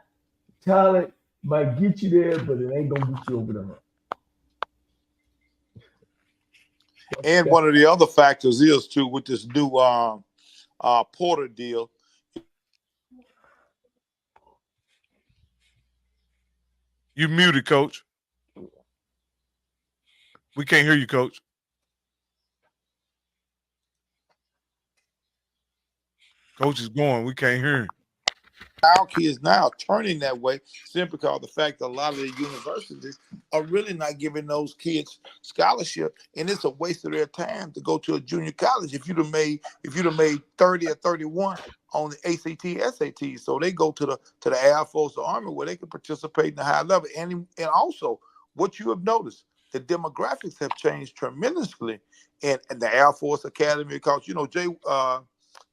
Talent might get you there, but it ain't gonna get you over the hump. And one of the other factors is too with this new Porter deal. You muted, Coach. We can't hear you, Coach. Coach is going. We can't hear him. Our kids now turning that way simply because of the fact that a lot of the universities are really not giving those kids scholarship, and it's a waste of their time to go to a junior college if you'd have made 30 or 31 on the ACT, SAT. So they go to the Air Force or Army where they can participate in the high level. And also what you have noticed, the demographics have changed tremendously in the Air Force Academy, because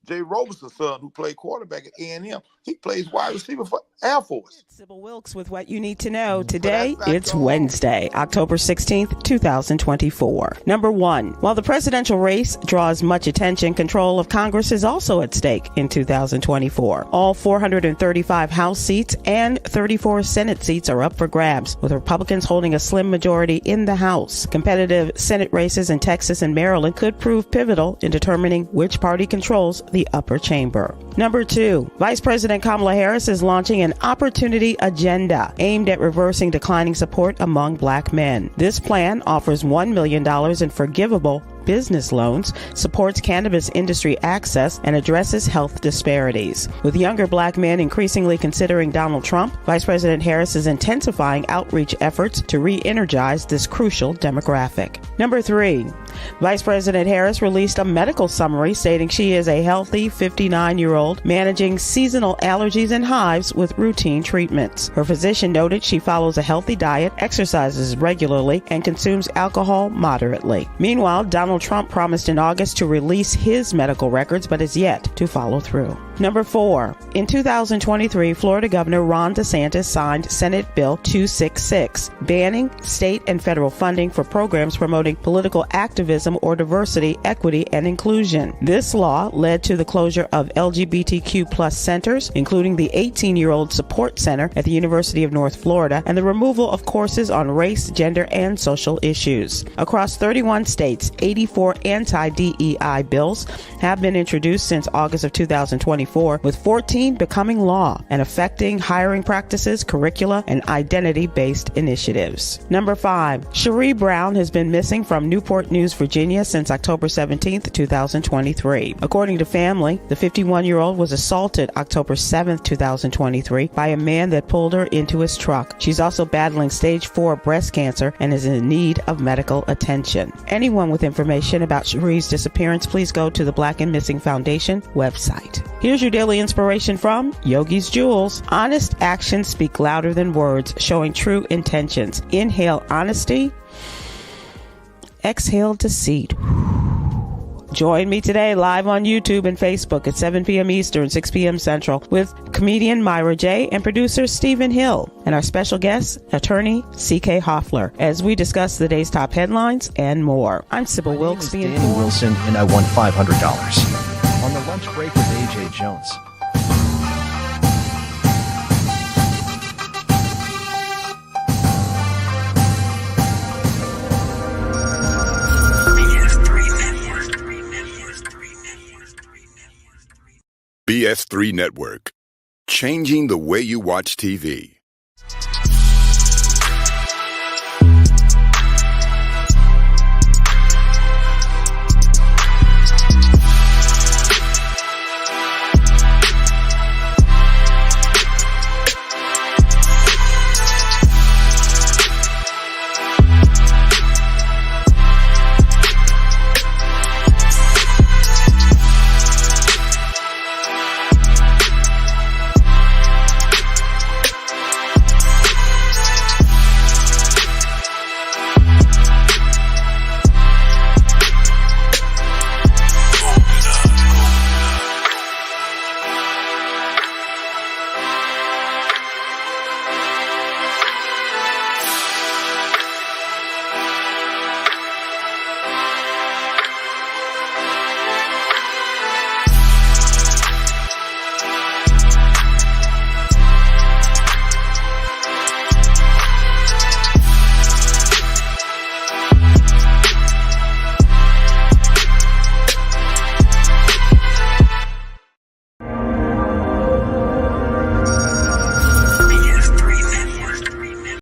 Jay Robison's son, who played quarterback at A&M, he plays wide receiver for Air Force. Sybil Wilkes with what you need to know. Today, it's Wednesday, October 16th, 2024. Number one, while the presidential race draws much attention, control of Congress is also at stake in 2024. All 435 House seats and 34 Senate seats are up for grabs, with Republicans holding a slim majority in the House. Competitive Senate races in Texas and Maryland could prove pivotal in determining which party controls the upper chamber. Number two, Vice President Kamala Harris is launching an opportunity agenda aimed at reversing declining support among Black men. This plan offers $1 million in forgivable business loans, supports cannabis industry access, and addresses health disparities. With younger Black men increasingly considering Donald Trump, Vice President Harris is intensifying outreach efforts to re-energize this crucial demographic. Number three, Vice President Harris released a medical summary stating she is a healthy 59-year-old managing seasonal allergies and hives with routine treatments. Her physician noted she follows a healthy diet, exercises regularly, and consumes alcohol moderately. Meanwhile, Donald Trump promised in August to release his medical records, but is yet to follow through. Number four, in 2023, Florida Governor Ron DeSantis signed Senate Bill 266, banning state and federal funding for programs promoting political activism or diversity, equity, and inclusion. This law led to the closure of LGBTQ plus centers, including the 18-year-old Support Center at the University of North Florida, and the removal of courses on race, gender, and social issues. Across 31 states, 84 anti-DEI bills have been introduced since August of 2024, with 14 becoming law and affecting hiring practices, curricula, and identity-based initiatives. Number five, Cherie Brown has been missing from Newport News, Virginia since October 17th, 2023. According to family, the 51-year-old was assaulted October 7th, 2023 by a man that pulled her into his truck. She's also battling stage 4 breast cancer and is in need of medical attention. Anyone with information about Cherie's disappearance, please go to the Black and Missing Foundation website. Here's your daily inspiration from Yogi's Jewels. Honest actions speak louder than words, showing true intentions. Inhale honesty. Exhale deceit. Join me today live on YouTube and Facebook at 7 p.m. Eastern, 6 p.m. Central with comedian Myra J. and producer Stephen Hill and our special guest, attorney C.K. Hoffler, as we discuss the day's top headlines and more. I'm Sybil Wilkes. My name is Danny Wilson, and I won $500 on the lunch break with A.J. Jones. BS3 Network, changing the way you watch TV.